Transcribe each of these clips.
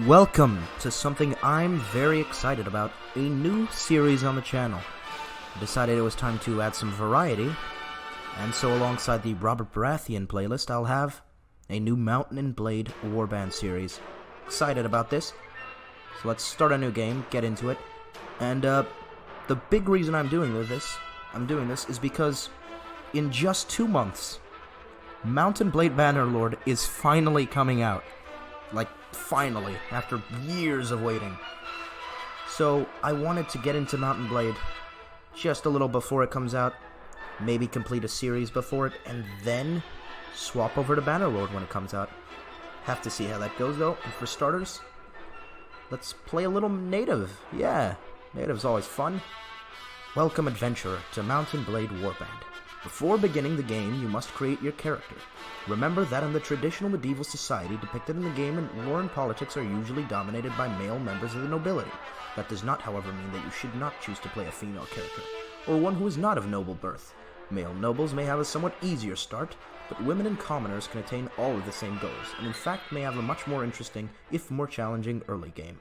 Welcome to something I'm very excited about, a new series on the channel. I decided it was time to add some variety, and so alongside the Robert Baratheon playlist, I'll have a new Mount and Blade Warband series. Excited about this, so let's start a new game, get into it, and the big reason I'm doing this is because in just 2 months, Mount and Blade Bannerlord is finally coming out. Like, finally, after years of waiting. So, I wanted to get into Mount and Blade just a little before it comes out, maybe complete a series before it, and then swap over to Bannerlord when it comes out. Have to see how that goes, though, and for starters, let's play a little native. Yeah, native's always fun. Welcome, adventurer, to Mount and Blade Warband. Before beginning the game, you must create your character. Remember that in the traditional medieval society depicted in the game, war and politics are usually dominated by male members of the nobility. That does not, however, mean that you should not choose to play a female character, or one who is not of noble birth. Male nobles may have a somewhat easier start, but women and commoners can attain all of the same goals, and in fact may have a much more interesting, if more challenging, early game.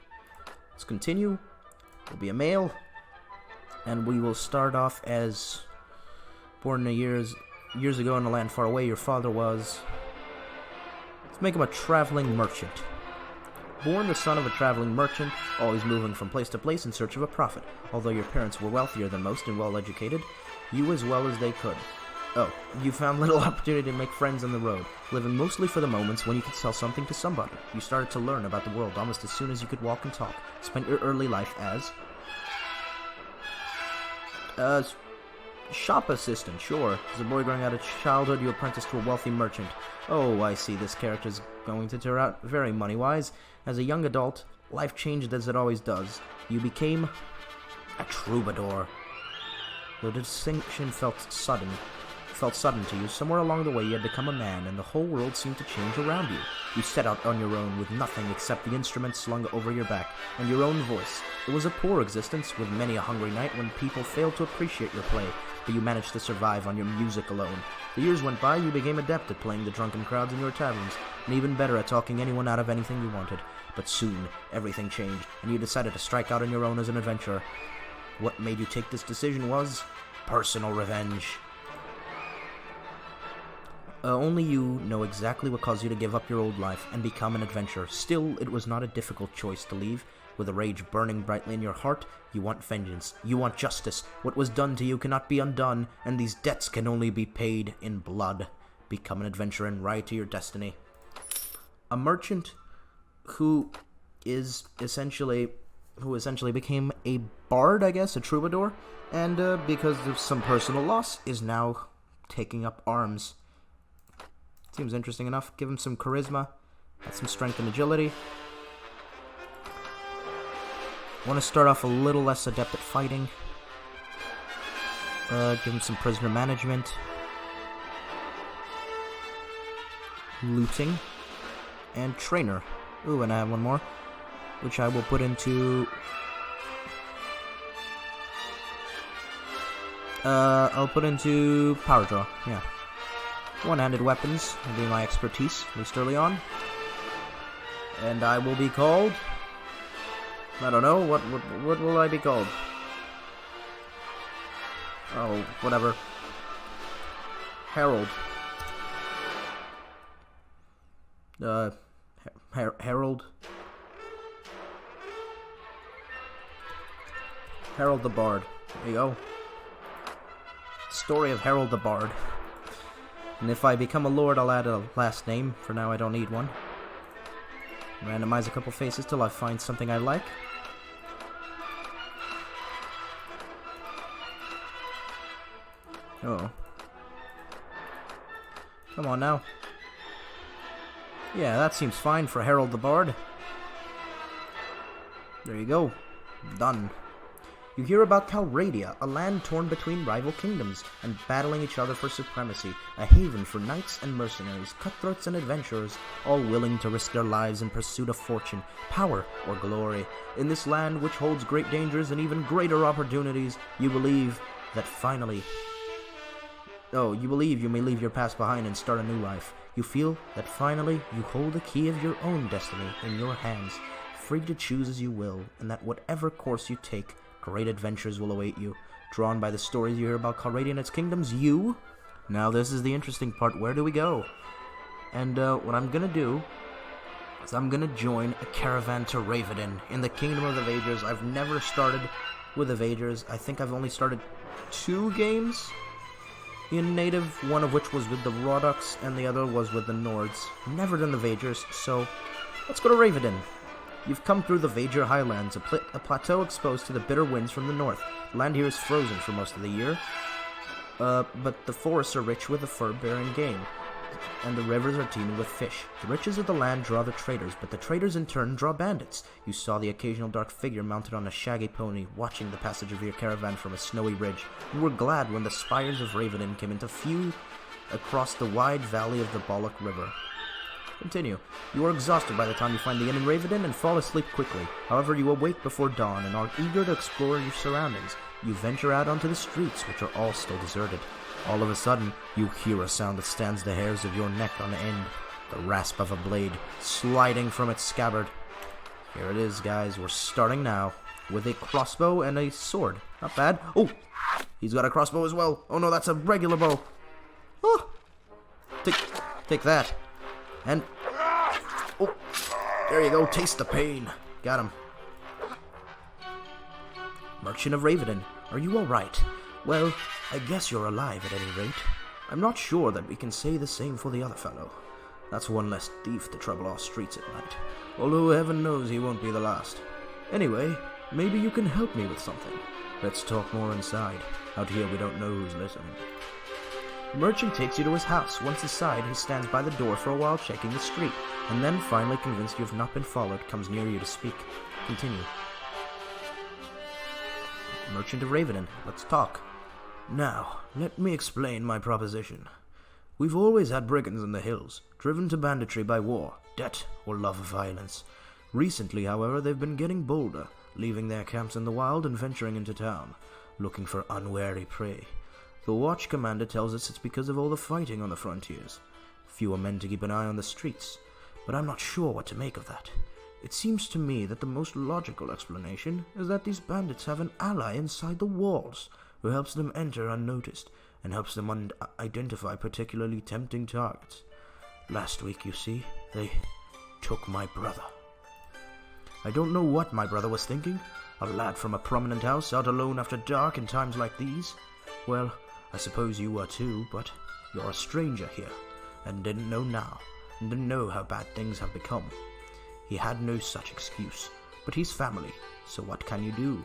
Let's continue. We'll be a male, and we will start off as born years ago in a land far away. Your father was... Let's make him a traveling merchant. Born the son of a traveling merchant, always moving from place to place in search of a profit. Although your parents were wealthier than most and well educated, you as well as they could. Oh, you found little opportunity to make friends on the road, living mostly for the moments when you could sell something to somebody. You started to learn about the world almost as soon as you could walk and talk. Spent your early life as... shop assistant, sure. As a boy growing out of childhood, you apprenticed to a wealthy merchant. Oh, I see, this character's going to turn out very money-wise. As a young adult, life changed as it always does. You became a troubadour. The distinction felt sudden to you. Somewhere along the way, you had become a man, and the whole world seemed to change around you. You set out on your own with nothing except the instrument slung over your back, and your own voice. It was a poor existence, with many a hungry night when people failed to appreciate your play, but you managed to survive on your music alone. The years went by, you became adept at playing the drunken crowds in your taverns, and even better at talking anyone out of anything you wanted. But soon, everything changed, and you decided to strike out on your own as an adventurer. What made you take this decision was personal revenge. Only you know exactly what caused you to give up your old life and become an adventurer. Still, it was not a difficult choice to leave. With a rage burning brightly in your heart, you want vengeance. You want justice. What was done to you cannot be undone, and these debts can only be paid in blood. Become an adventurer and ride to your destiny. A merchant who essentially became a bard, I guess, a troubadour, and because of some personal loss, is now taking up arms. Seems interesting enough. Give him some charisma, add some strength and agility. Want to start off a little less adept at fighting. Give him some prisoner management. Looting. And trainer. Ooh, and I have one more, which I will put into... I'll put into power draw, yeah. One-handed weapons will be my expertise, at least early on. And I will be called... I don't know, what will I be called? Oh, whatever. Harrold. Harrold. Harrold the Bard. There you go. Story of Harrold the Bard. And if I become a lord, I'll add a last name. For now, I don't need one. Randomize a couple faces till I find something I like. Oh. Come on now. Yeah, that seems fine for Harrold the Bard. There you go. Done. You hear about Calradia, a land torn between rival kingdoms, and battling each other for supremacy, a haven for knights and mercenaries, cutthroats and adventurers, all willing to risk their lives in pursuit of fortune, power, or glory. In this land, which holds great dangers and even greater opportunities, you believe that finally... you believe you may leave your past behind and start a new life. You feel that finally you hold the key of your own destiny in your hands. free to choose as you will, and that whatever course you take, great adventures will await you. Drawn by the stories you hear about Calradia and its kingdoms, you... Now this is the interesting part, where do we go? And what I'm gonna do is I'm gonna join a caravan to Ravedan in the kingdom of the Vaegirs. I've never started with the Vaegirs. I think I've only started 2 games in native, one of which was with the Rodux and the other was with the Nords. Never done the Vaegirs, so let's go to Ravedan. You've come through the Vaegir Highlands, a plateau exposed to the bitter winds from the north. The land here is frozen for most of the year, but the forests are rich with the fur-bearing game, and the rivers are teeming with fish. The riches of the land draw the traders, but the traders in turn draw bandits. You saw the occasional dark figure mounted on a shaggy pony, watching the passage of your caravan from a snowy ridge, and were glad when the spires of Ravedan came into view across the wide valley of the Bollock River. Continue. You are exhausted by the time you find the inn in Ravedan and fall asleep quickly. However, you awake before dawn and are eager to explore your surroundings. You venture out onto the streets, which are all still deserted. All of a sudden, you hear a sound that stands the hairs of your neck on end. The rasp of a blade sliding from its scabbard. Here it is, guys. We're starting now with a crossbow and a sword. Not bad. Oh! He's got a crossbow as well. Oh no, that's a regular bow. Oh! Take that. And... oh! There you go. Taste the pain. Got him. Merchant of Ravedan, are you alright? Well, I guess you're alive at any rate. I'm not sure that we can say the same for the other fellow. That's one less thief to trouble our streets at night. Although heaven knows he won't be the last. Anyway, maybe you can help me with something. Let's talk more inside. Out here we don't know who's listening. The merchant takes you to his house. Once inside, he stands by the door for a while checking the street, and then, finally convinced you have not been followed, comes near you to speak. Continue. Merchant of Ravedan, let's talk. Now, let me explain my proposition. We've always had brigands in the hills, driven to banditry by war, debt, or love of violence. Recently, however, they've been getting bolder, leaving their camps in the wild and venturing into town, looking for unwary prey. The watch commander tells us it's because of all the fighting on the frontiers. Fewer men to keep an eye on the streets, but I'm not sure what to make of that. It seems to me that the most logical explanation is that these bandits have an ally inside the walls, who helps them enter unnoticed, and helps them identify particularly tempting targets. Last week, you see, they took my brother. I don't know what my brother was thinking. A lad from a prominent house, out alone after dark in times like these. Well, I suppose you were too, but you're a stranger here, and didn't know now, and didn't know how bad things have become. He had no such excuse, but he's family, so what can you do?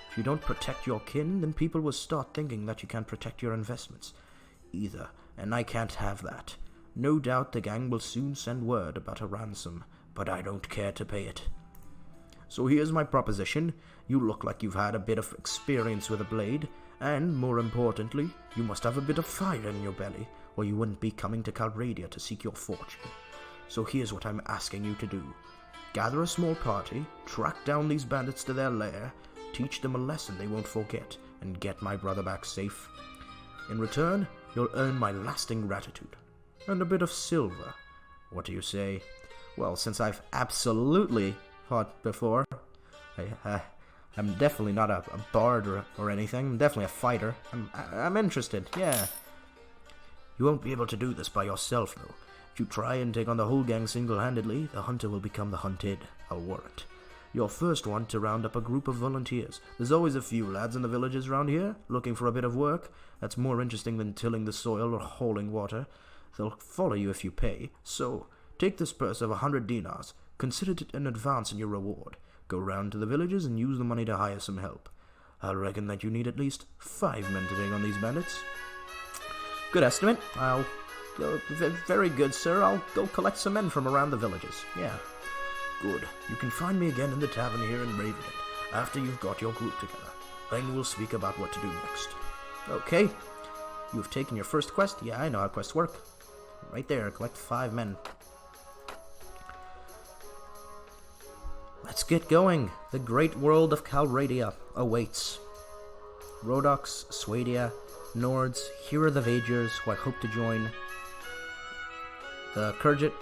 If you don't protect your kin, then people will start thinking that you can't protect your investments either, and I can't have that. No doubt the gang will soon send word about a ransom, but I don't care to pay it. So here's my proposition. You look like you've had a bit of experience with a blade, and, more importantly, you must have a bit of fire in your belly, or you wouldn't be coming to Calradia to seek your fortune. So here's what I'm asking you to do. Gather a small party, track down these bandits to their lair, teach them a lesson they won't forget, and get my brother back safe. In return, you'll earn my lasting gratitude, and a bit of silver. What do you say? Well, since I've absolutely fought before, I'm definitely not a bard or anything. I'm definitely a fighter. I'm interested, yeah. You won't be able to do this by yourself, though. If you try and take on the whole gang single-handedly, the hunter will become the hunted, I'll warrant. You'll first want to round up a group of volunteers. There's always a few lads in the villages round here, looking for a bit of work. That's more interesting than tilling the soil or hauling water. They'll follow you if you pay. So, take this purse of 100 dinars. Consider it an advance in your reward. Go round to the villages and use the money to hire some help. I reckon that you need at least 5 men to take on these bandits. Good estimate. Very good, sir. I'll go collect some men from around the villages. Yeah. Good. You can find me again in the tavern here in Ravedan, after you've got your group together. Then we'll speak about what to do next. Okay. You've taken your first quest? Yeah, I know how quests work. Right there, collect 5 men. Let's get going. The great world of Calradia awaits. Rodux, Swadia, Nords, here are the Vaegirs, who I hope to join. The Kurgit,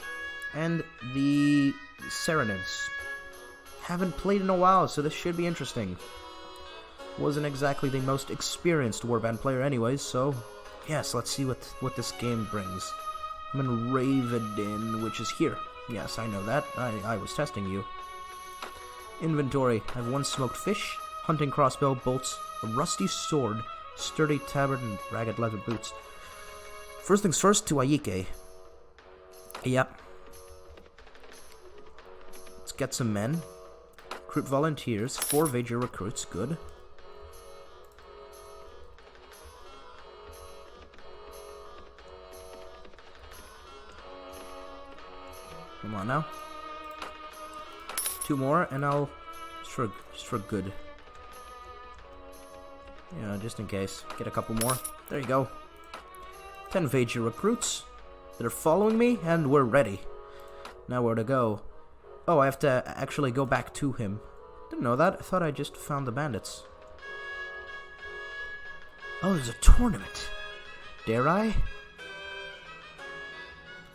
and the Serenids. Haven't played in a while, so this should be interesting. Wasn't exactly the most experienced Warband player anyways, so yes, let's see what this game brings. I'm in Raven, which is here. Yes, I know that. I was testing you. Inventory. I have 1 smoked fish, hunting crossbow, bolts, a rusty sword, sturdy tabard, and ragged leather boots. First things first, to Aike. Yep. Let's get some men. Recruit volunteers. 4 Vaegir recruits. Good. Come on now. 2 more, and I'll just for good. Yeah, just in case. Get a couple more. There you go. 10 Vaegir recruits. They're following me, and we're ready. Now where to go? Oh, I have to actually go back to him. Didn't know that. I thought I just found the bandits. Oh, there's a tournament. Dare I?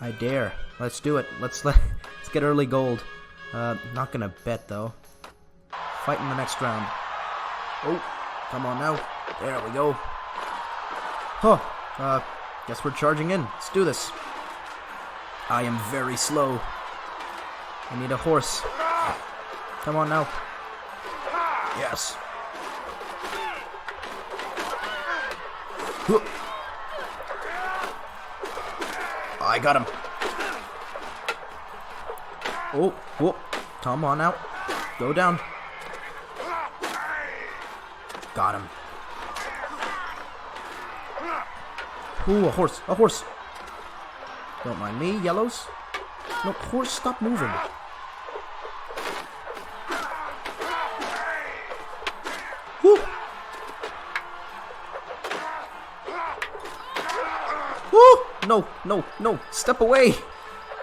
I dare. Let's do it. Let's get early gold. Not gonna bet though. Fight in the next round. Oh, come on now. There we go. Huh. Guess we're charging in. Let's do this. I am very slow. I need a horse. Come on now. Yes. I got him. Oh, whoa. Come on out. Go down. Got him. Ooh, a horse. A horse. Don't mind me, yellows. No, horse, stop moving. Woo. Woo. No, no, no. Step away.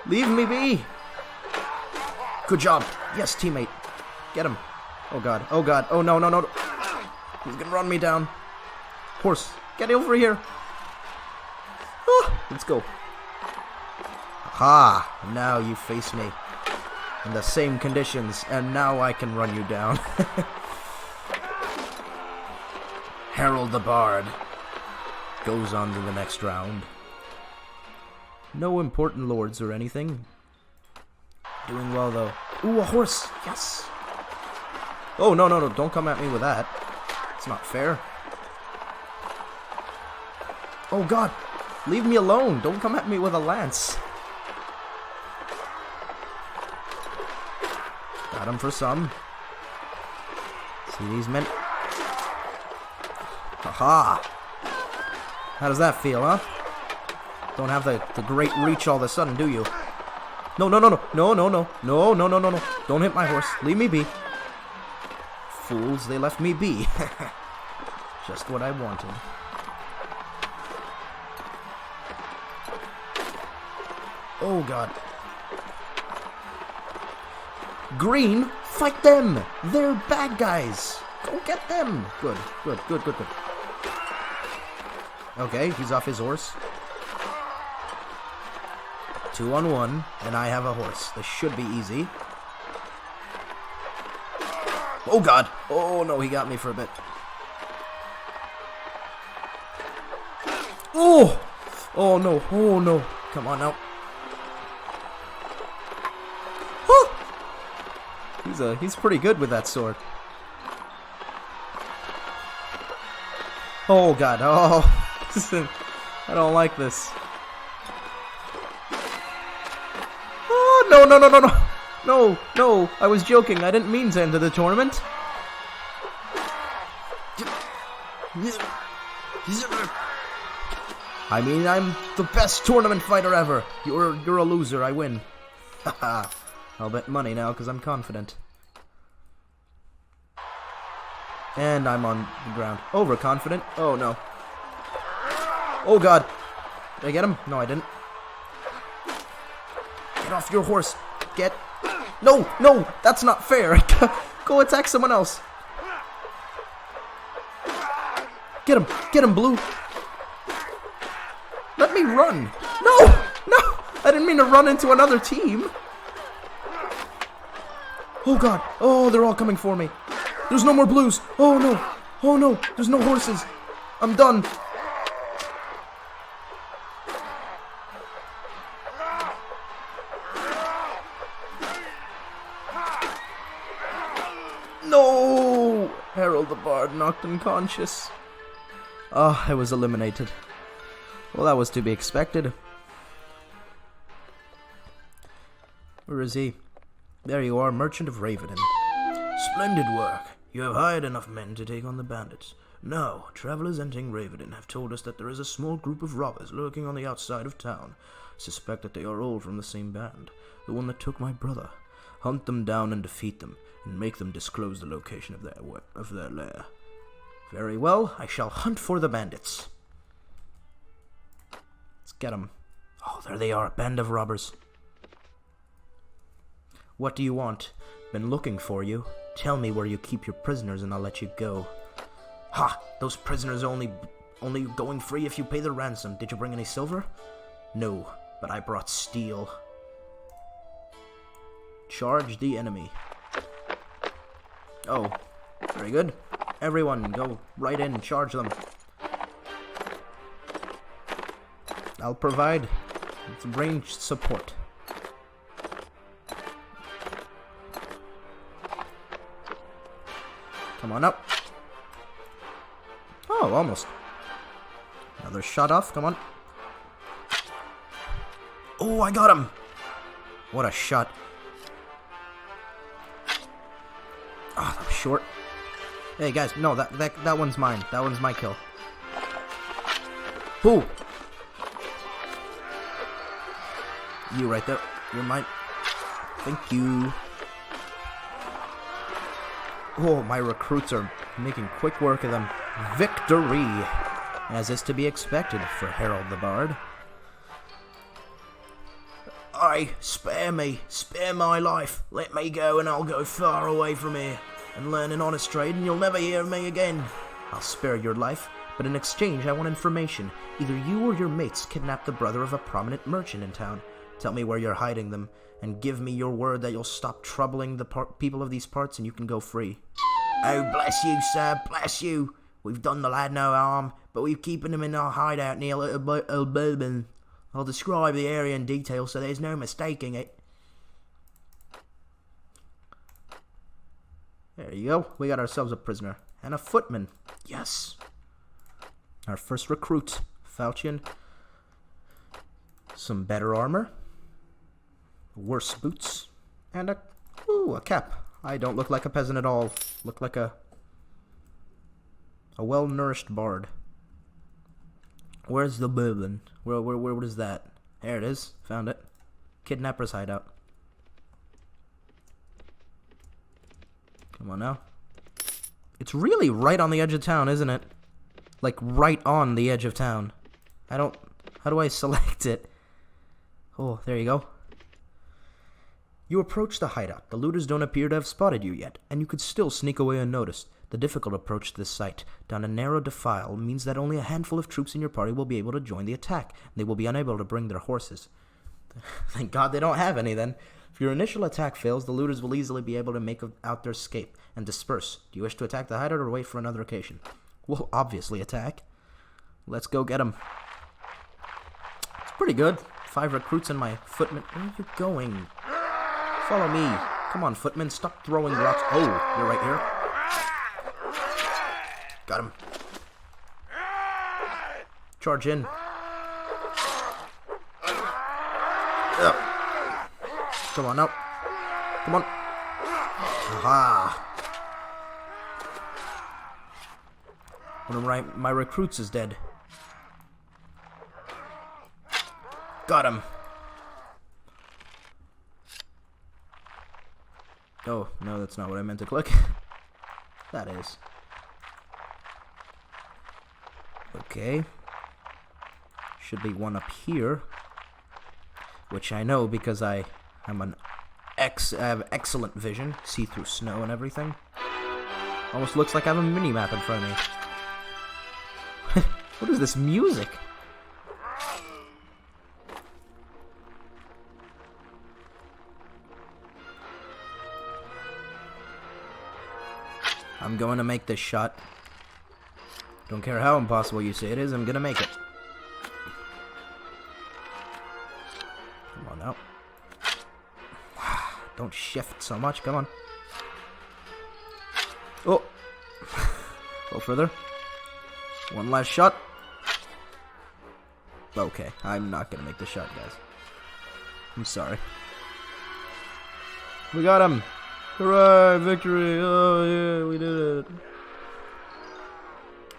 Leave me be. Good job. Yes, teammate. Get him. Oh, God. Oh, God. Oh, no, no, no. He's gonna run me down. Horse, get over here. Oh, let's go. Ha! Now you face me in the same conditions, and now I can run you down. Harrold the Bard goes on to the next round. No important lords or anything. Doing well, though. Ooh, a horse! Yes! Oh, no, no, no, don't come at me with that. It's not fair. Oh, God! Leave me alone! Don't come at me with a lance! Got him for some. See these men? Haha! How does that feel, huh? Don't have the great reach all of a sudden, do you? No, no, no, no, no, no, no, no, no, no, no, no. Don't hit my horse. Leave me be. Fools, they left me be. Just what I wanted. Oh, God. Green, fight them! They're bad guys! Go get them! Good, good, good, good, good. Okay, he's off his horse. 2-on-1, and I have a horse. This should be easy. Oh, God! Oh, no, he got me for a bit. Oh! Oh, no, oh, no. Come on now. He's pretty good with that sword. Oh, God. Oh. I don't like this. Oh, no, no, no, no, no. No, no. I was joking. I didn't mean to enter the tournament. I mean, I'm the best tournament fighter ever. You're a loser. I win. Haha. I'll bet money now because I'm confident. And I'm on the ground. Overconfident? Oh, no. Oh, God. Did I get him? No, I didn't. Get off your horse. Get... No, no, that's not fair. Go attack someone else. Get him, Blue. Let me run. No, no, I didn't mean to run into another team. Oh god! Oh, they're all coming for me! There's no more blues! Oh no! Oh no! There's no horses! I'm done! No! Harrold the Bard knocked unconscious. Ah, I was eliminated. Well, that was to be expected. Where is he? There you are, Merchant of Ravenham. Splendid work. You have hired enough men to take on the bandits. Now, travelers entering Ravenham have told us that there is a small group of robbers lurking on the outside of town. Suspect that they are all from the same band, the one that took my brother. Hunt them down and defeat them, and make them disclose the location of their lair. Very well, I shall hunt for the bandits. Let's get them. Oh, there they are, a band of robbers. What do you want? Been looking for you. Tell me where you keep your prisoners and I'll let you go. Ha! Those prisoners are only going free if you pay the ransom. Did you bring any silver? No, but I brought steel. Charge the enemy. Oh, very good. Everyone, go right in and charge them. I'll provide ranged support. Come on up. Oh, almost. Another shot off, come on. Oh, I got him! What a shot. Ah, that was short. Hey guys, no, that one's mine. That one's my kill. Who? You right there. You're mine. Thank you. Oh, my recruits are making quick work of them. Victory! As is to be expected for Harrold the Bard. Aye, spare me. Spare my life. Let me go and I'll go far away from here and learn an honest trade and you'll never hear of me again. I'll spare your life, but in exchange I want information. Either you or your mates kidnapped the brother of a prominent merchant in town. Tell me where you're hiding them, and give me your word that you'll stop troubling the people of these parts and you can go free. Oh, bless you, sir, bless you. We've done the lad no harm, but we're keeping him in our hideout near Little Bourbon. I'll describe the area in detail so there's no mistaking it. There you go. We got ourselves a prisoner. And a footman. Yes. Our first recruit. Falchion. Some better armor. Worse boots. And a cap. I don't look like a peasant at all. Look like a well-nourished bard. Where's the bourbon? What is that? There it is. Found it. Kidnapper's hideout. Come on now. It's really right on the edge of town, isn't it? Like, right on the edge of town. How do I select it? Oh, there you go. You approach the hideout. The looters don't appear to have spotted you yet, and you could still sneak away unnoticed. The difficult approach to this site, down a narrow defile, means that only a handful of troops in your party will be able to join the attack. They will be unable to bring their horses. Thank God they don't have any, then. If your initial attack fails, the looters will easily be able to make out their escape and disperse. Do you wish to attack the hideout or wait for another occasion? We'll obviously attack. Let's go get them. It's pretty good. 5 recruits and my footman. Where are you going? Follow me. Come on, footman. Stop throwing rocks. Oh, you're right here. Got him. Charge in. Up. Come on, up. Come on. Aha. One of my recruits is dead. Got him. Oh, no, that's not what I meant to click. That is. Okay. Should be one up here. Which I know because I have excellent vision. See through snow and everything. Almost looks like I have a mini-map in front of me. What is this music? I'm going to make this shot. Don't care how impossible you say it is, I'm gonna make it. Come on now. Don't shift so much, come on. Oh! Go further. One last shot. Okay, I'm not gonna make the shot, guys. I'm sorry. We got him! Hooray! Victory! Oh yeah, we did it.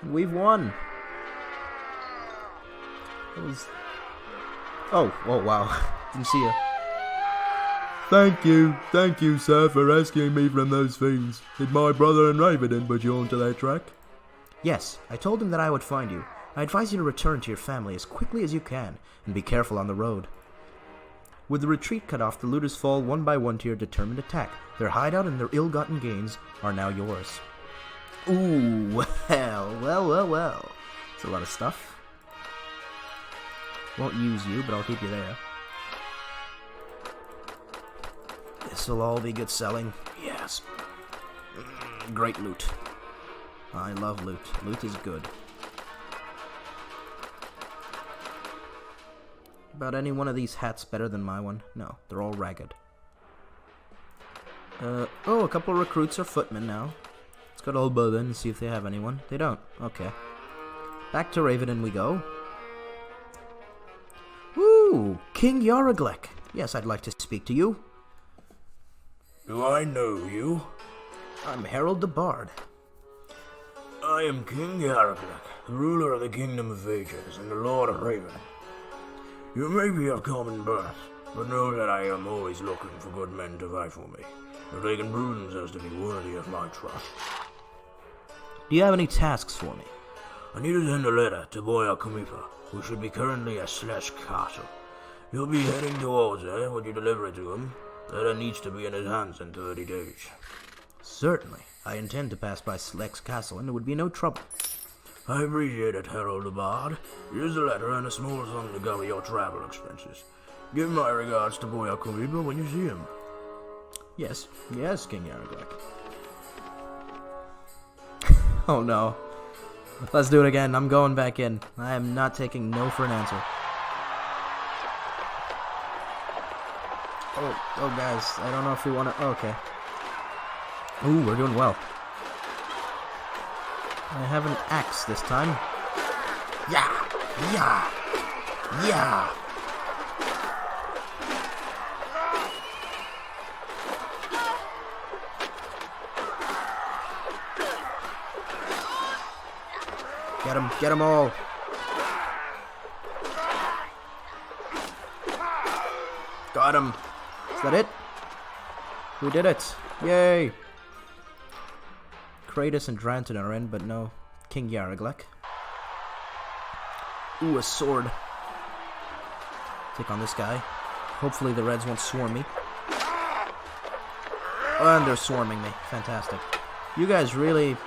We've won. It was... Oh wow. Didn't see you. Thank you, sir, for rescuing me from those fiends. Did my brother and Raven put you onto their track? Yes, I told him that I would find you. I advise you to return to your family as quickly as you can, and be careful on the road. With the retreat cut off, the looters fall one by one to your determined attack. Their hideout and their ill-gotten gains are now yours. Ooh, well. It's a lot of stuff. Won't use you, but I'll keep you there. This'll all be good selling. Yes. Great loot. I love loot. Loot is good. About any one of these hats better than my one? No, they're all ragged. Oh, a couple of recruits are footmen now. Let's go to Old Berlin and see if they have anyone. They don't. Okay. Back to Raven we go. Ooh, King Yarriglek. Yes, I'd like to speak to you. Do I know you? I'm Harrold the Bard. I am King Yarriglek, the ruler of the kingdom of Vaegirs and the lord of Raven. You may be of common birth, but know that I am always looking for good men to fight for me, if they can prove themselves to be worthy of my trust. Do you have any tasks for me? I need to send a letter to Boya Kumipa, who should be currently at Slesh Castle. You'll be heading towards there when you deliver it to him. The letter needs to be in his hands in 30 days. Certainly. I intend to pass by Slex Castle, and it would be no trouble. I appreciate it, Harrold the Bard. Here's the letter and a small sum to cover your travel expenses. Give my regards to Boya Kumipa when you see him. Yes, King Yarriglek. Oh no. Let's do it again. I'm going back in. I am not taking no for an answer. Oh guys, I don't know if we want to... okay. Ooh, we're doing well. I have an axe this time. Yeah! Get 'em all. Got him. Is that it? We did it. Yay. Kratos and Dranton are in, but no King Yarriglek. Ooh, a sword. Take on this guy. Hopefully the Reds won't swarm me. Oh, and they're swarming me. Fantastic. You guys really...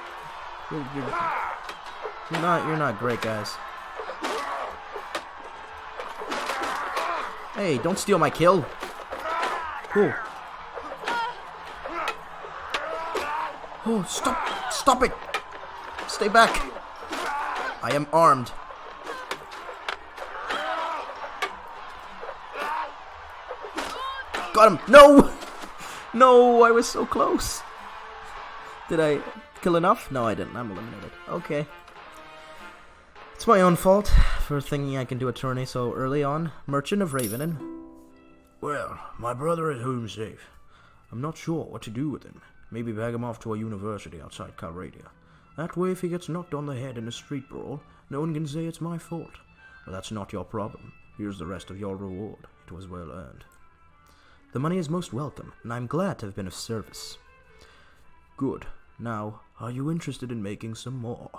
You're not great, guys. Hey, don't steal my kill. Cool. Oh, stop it. Stay back. I am armed. Got him. No. No, I was so close. Did I kill enough? No, I didn't. I'm eliminated. Okay. It's my own fault for thinking I can do a tourney so early on. Merchant of Ravenin. Well, my brother is home safe. I'm not sure what to do with him. Maybe bag him off to a university outside Calradia. That way, if he gets knocked on the head in a street brawl, no one can say it's my fault. But that's not your problem. Here's the rest of your reward. It was well earned. The money is most welcome, and I'm glad to have been of service. Good. Now, are you interested in making some more?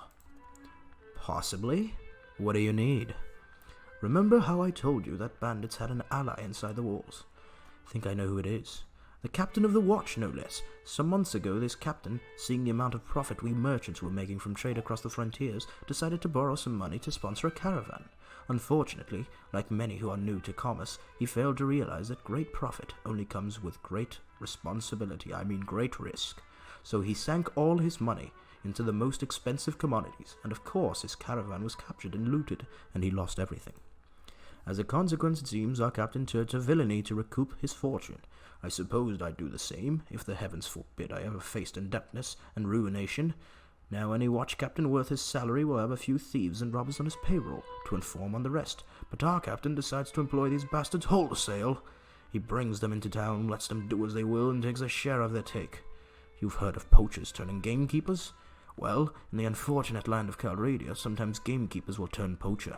Possibly. What do you need? Remember how I told you that bandits had an ally inside the walls? I think I know who it is. The captain of the watch, no less. Some months ago, this captain, seeing the amount of profit we merchants were making from trade across the frontiers, decided to borrow some money to sponsor a caravan. Unfortunately, like many who are new to commerce, he failed to realize that great profit only comes with great responsibility, great risk. so he sank all his money into the most expensive commodities, and of course his caravan was captured and looted, and he lost everything. As a consequence, it seems our captain turned to villainy to recoup his fortune. I supposed I'd do the same, if the heavens forbid I ever faced indebtedness and ruination. Now any watch captain worth his salary will have a few thieves and robbers on his payroll to inform on the rest, but our captain decides to employ these bastards wholesale. He brings them into town, lets them do as they will, and takes a share of their take. You've heard of poachers turning gamekeepers? Well, in the unfortunate land of Calradia, sometimes gamekeepers will turn poacher.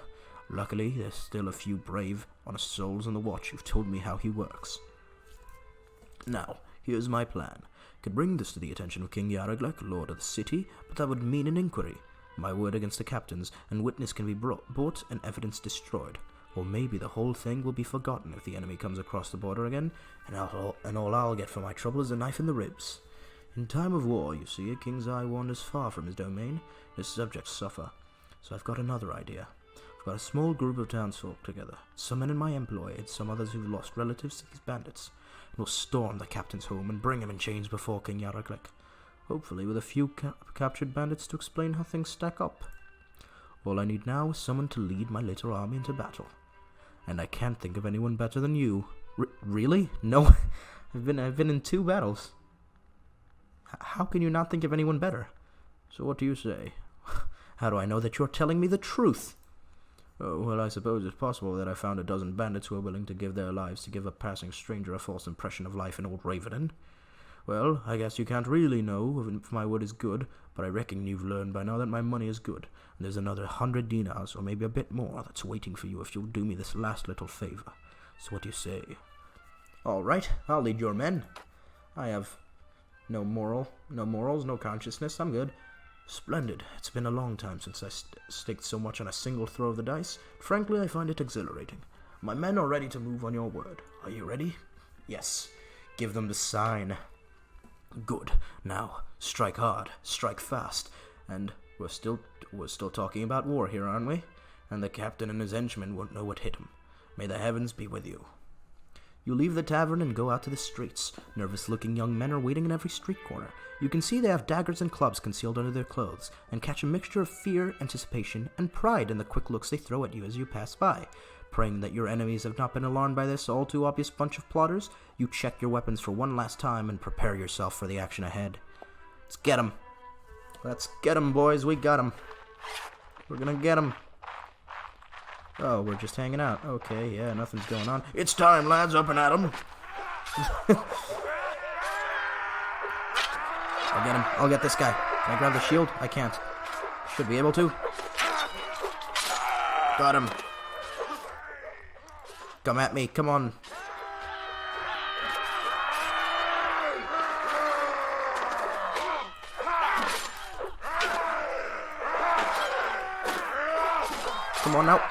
Luckily, there's still a few brave, honest souls on the watch who've told me how he works. Now, here's my plan. Could bring this to the attention of King Yarraglek, Lord of the City, but that would mean an inquiry. My word against the captains, and witness can be bought and evidence destroyed. Or maybe the whole thing will be forgotten if the enemy comes across the border again, and all I'll get for my trouble is a knife in the ribs. In time of war, you see, a king's eye wanders far from his domain, and his subjects suffer. So I've got another idea. I've got a small group of townsfolk together, some men in my employ, and some others who've lost relatives to these bandits. We'll storm the captain's home and bring him in chains before King Yarraglek, hopefully with a few captured bandits to explain how things stack up. All I need now is someone to lead my little army into battle. And I can't think of anyone better than you. Really? No, I've been in 2 battles. How can you not think of anyone better? So what do you say? How do I know that you're telling me the truth? Oh, well, I suppose it's possible that I found a dozen bandits who are willing to give their lives to give a passing stranger a false impression of life in old Ravenin. Well, I guess you can't really know if my word is good, but I reckon you've learned by now that my money is good, and there's another 100 dinars, or maybe a bit more, that's waiting for you if you'll do me this last little favor. So what do you say? All right, I'll lead your men. I have no morals, no consciousness, I'm good. Splendid. It's been a long time since I staked so much on a single throw of the dice. Frankly, I find it exhilarating. My men are ready to move on your word. Are you ready? Yes. Give them the sign. Good. Now, strike hard, strike fast. And we're still talking about war here, aren't we? And the captain and his henchmen won't know what hit him. May the heavens be with you. You leave the tavern and go out to the streets. Nervous-looking young men are waiting in every street corner. You can see they have daggers and clubs concealed under their clothes, and catch a mixture of fear, anticipation, and pride in the quick looks they throw at you as you pass by. Praying that your enemies have not been alarmed by this all-too-obvious bunch of plotters, you check your weapons for one last time and prepare yourself for the action ahead. Let's get 'em. Let's get 'em, boys. We got 'em. We're gonna get 'em. Oh, we're just hanging out. Okay, yeah, nothing's going on. It's time, lads. Up and at 'em. I'll get him. I'll get this guy. Can I grab the shield? I can't. Should be able to. Got him. Come at me. Come on. Come on now.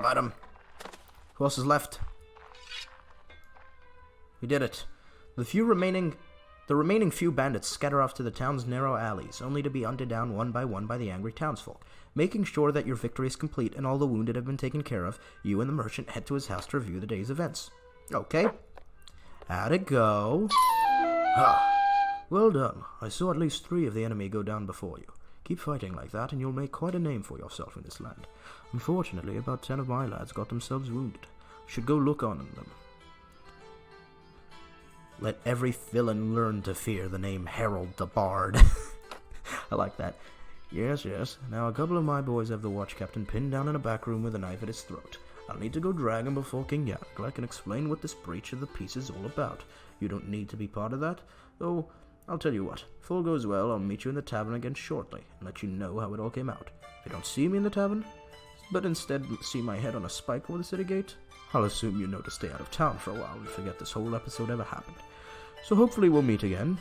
Got him. Who else is left? We did it. The remaining few bandits scatter off to the town's narrow alleys, only to be hunted down one by the angry townsfolk. Making sure that your victory is complete and all the wounded have been taken care of, you and the merchant head to his house to review the day's events. Okay. How'd it go? Ah. Well done. I saw at least 3 of the enemy go down before you. Keep fighting like that, and you'll make quite a name for yourself in this land. Unfortunately, about 10 of my lads got themselves wounded. You should go look on them. Let every villain learn to fear the name Harrold the Bard. I like that. Yes, yes. Now a couple of my boys have the watch captain pinned down in a back room with a knife at his throat. I'll need to go drag him before King Yarraglek and explain what this breach of the peace is all about. You don't need to be part of that, though. I'll tell you what, if all goes well, I'll meet you in the tavern again shortly, and let you know how it all came out. If you don't see me in the tavern, but instead see my head on a spike over the city gate, I'll assume you know to stay out of town for a while and forget this whole episode ever happened. So hopefully we'll meet again.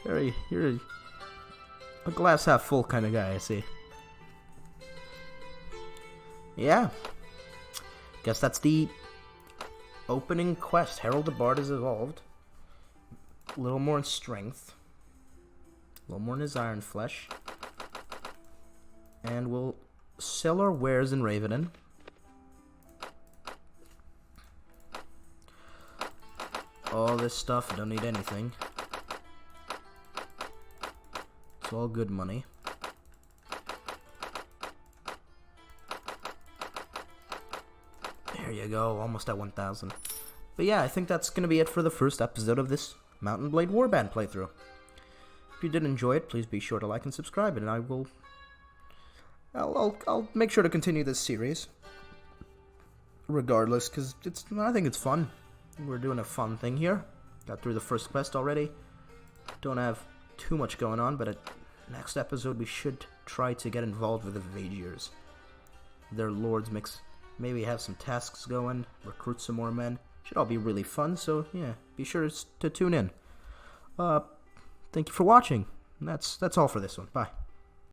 You're a glass half full kind of guy, I see. Yeah. Guess that's the opening quest. Harrold the Bard has evolved. A little more in strength. A little more in his iron flesh. And we'll sell our wares in Ravenin. all this stuff. I don't need anything. It's all good money. There you go, almost at 1,000. But yeah, I think that's gonna be it for the first episode of this Mount and Blade Warband playthrough. If you did enjoy it, please be sure to like and subscribe, and I'll make sure to continue this series, regardless, because I think it's fun. We're doing a fun thing here. Got through the first quest already. Don't have too much going on, but next episode we should try to get involved with the Vaegirs. Their lords maybe have some tasks going, recruit some more men. Should all be really fun, so yeah, be sure to tune in. Thank you for watching. That's all for this one. Bye.